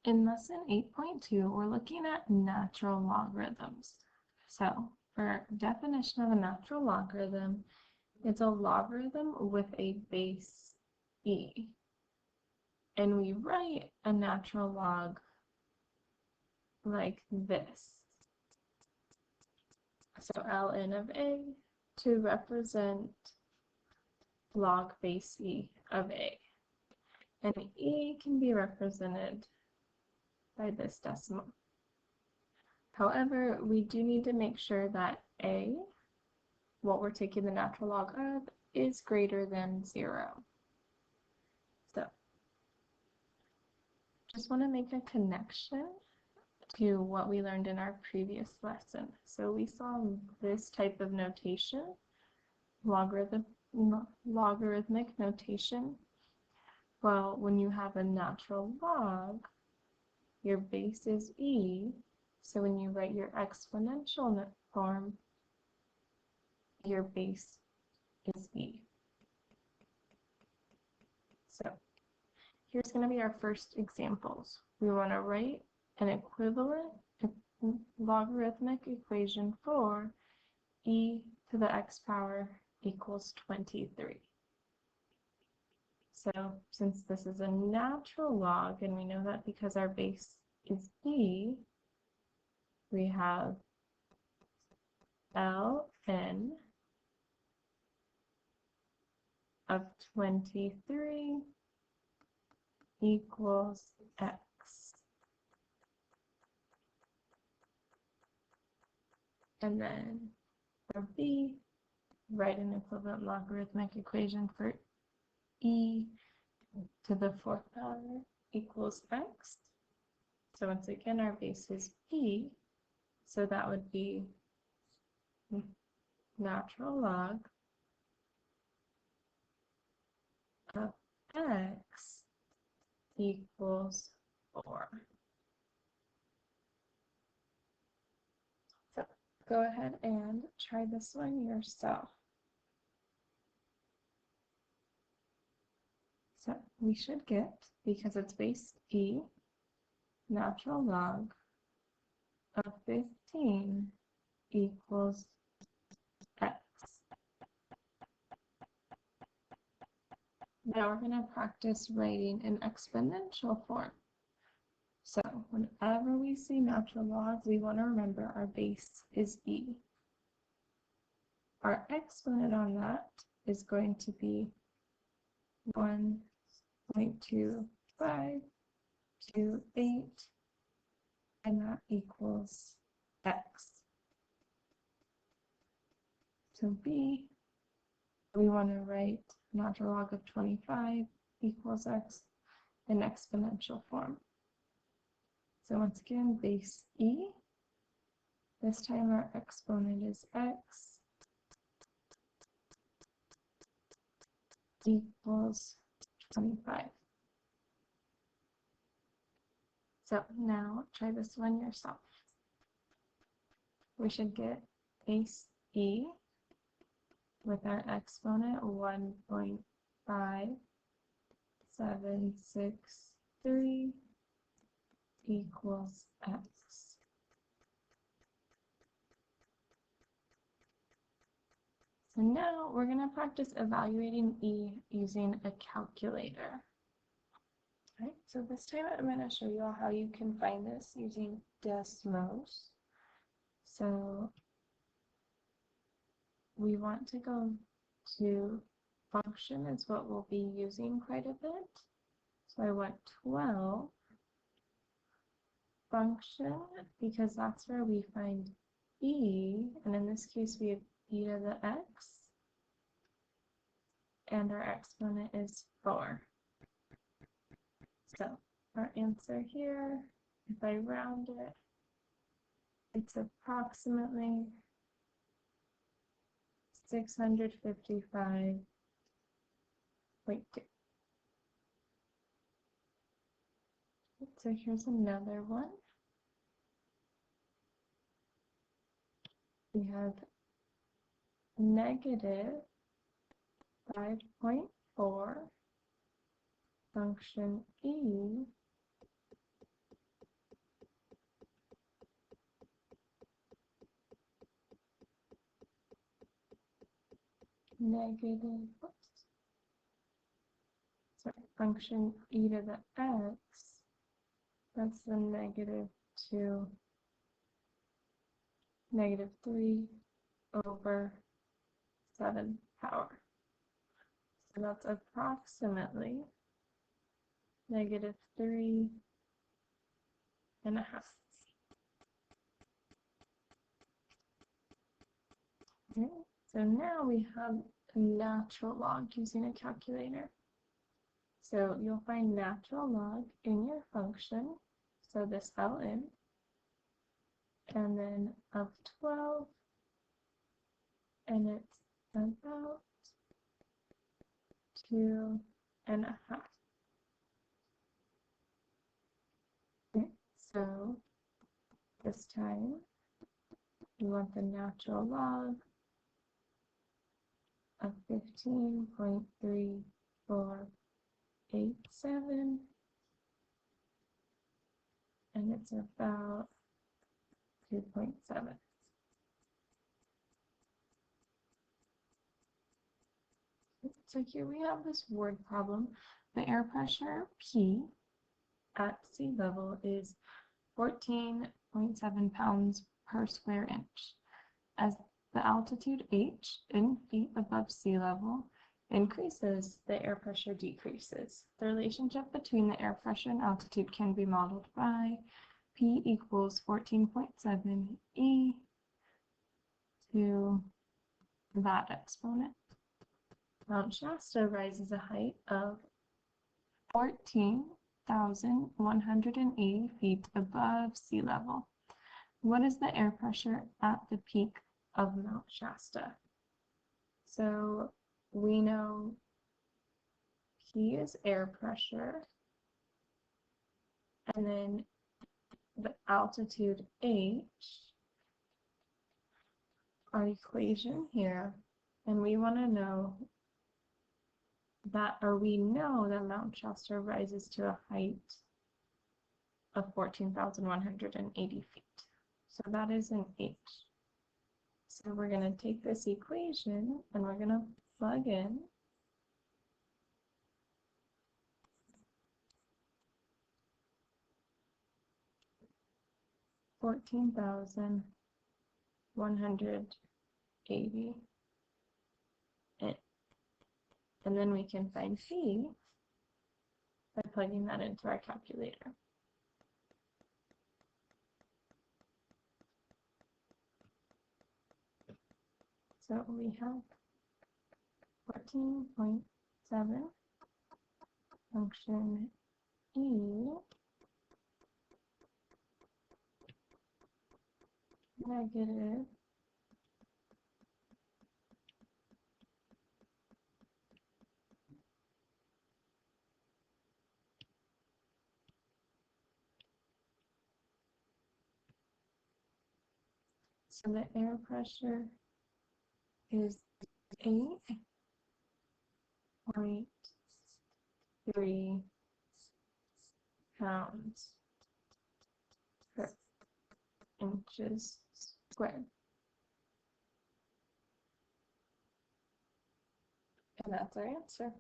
In lesson 8.2, we're looking at natural logarithms. So for definition of a natural logarithm, it's a logarithm with a base e. And we write a natural log like this. So ln of a to represent log base e of a. And e can be represented by this decimal. However, we do need to make sure that a, what we're taking the natural log of, is greater than 0. So, just want to make a connection to what we learned in our previous lesson. So we saw this type of notation, logarithmic notation. Well, when you have a natural log, your base is e, so when you write your exponential form, your base is e. So here's going to be our first examples. We want to write an equivalent logarithmic equation for e to the x power equals 23. So since this is a natural log, and we know that because our base is e, we have ln of 23 equals x. And then for b, write an equivalent logarithmic equation for e to the 4th power equals x. So once again, our base is e, so that would be natural log of x equals 4. So go ahead and try this one yourself. So we should get, because it's base e, natural log of 15 equals x. Now we're going to practice writing in exponential form. So whenever we see natural logs, we want to remember our base is e. Our exponent on that is going to be 1.2528, and that equals x. So b, we want to write natural log of 25 equals x in exponential form. So once again, base e. This time our exponent is x equals 25. So now try this one yourself. We should get base e with our exponent 1.5763 equals x. So now we're going to practice evaluating e using a calculator. All right, so this time I'm going to show you all how you can find this using Desmos. So we want to go to function is what we'll be using quite a bit. So I want 12 function because that's where we find e, and in this case we have e to the x, and our exponent is 4. So our answer here, if I round it, it's approximately 655.2. So here's another one. We have negative 5.4 function e negative, function e to the x, that's the negative 2, negative 3 over 7 power. So that's approximately negative 3 and a half. Okay, so now we have a natural log using a calculator. So you'll find natural log in your function, so this ln, and then of 12, and it's about 2 and a half. Okay, so this time we want the natural log of 15.3487, and it's about 2.7. So here we have this word problem. The air pressure P at sea level is 14.7 pounds per square inch. As the altitude h in feet above sea level increases, the air pressure decreases. The relationship between the air pressure and altitude can be modeled by P equals 14.7 e to that exponent. Mount Shasta rises a height of 14,180 feet above sea level. What is the air pressure at the peak of Mount Shasta? So we know P is air pressure, and then the altitude h, our equation here, and we want to know that, or we know that Mount Shasta rises to a height of 14,180 feet. So that is an h. So we're going to take this equation and we're going to plug in $14,180 in. And then we can find C by plugging that into our calculator. So we have 14.7 function E negative so the air pressure is 8.3 pounds per inches squared. And that's our answer.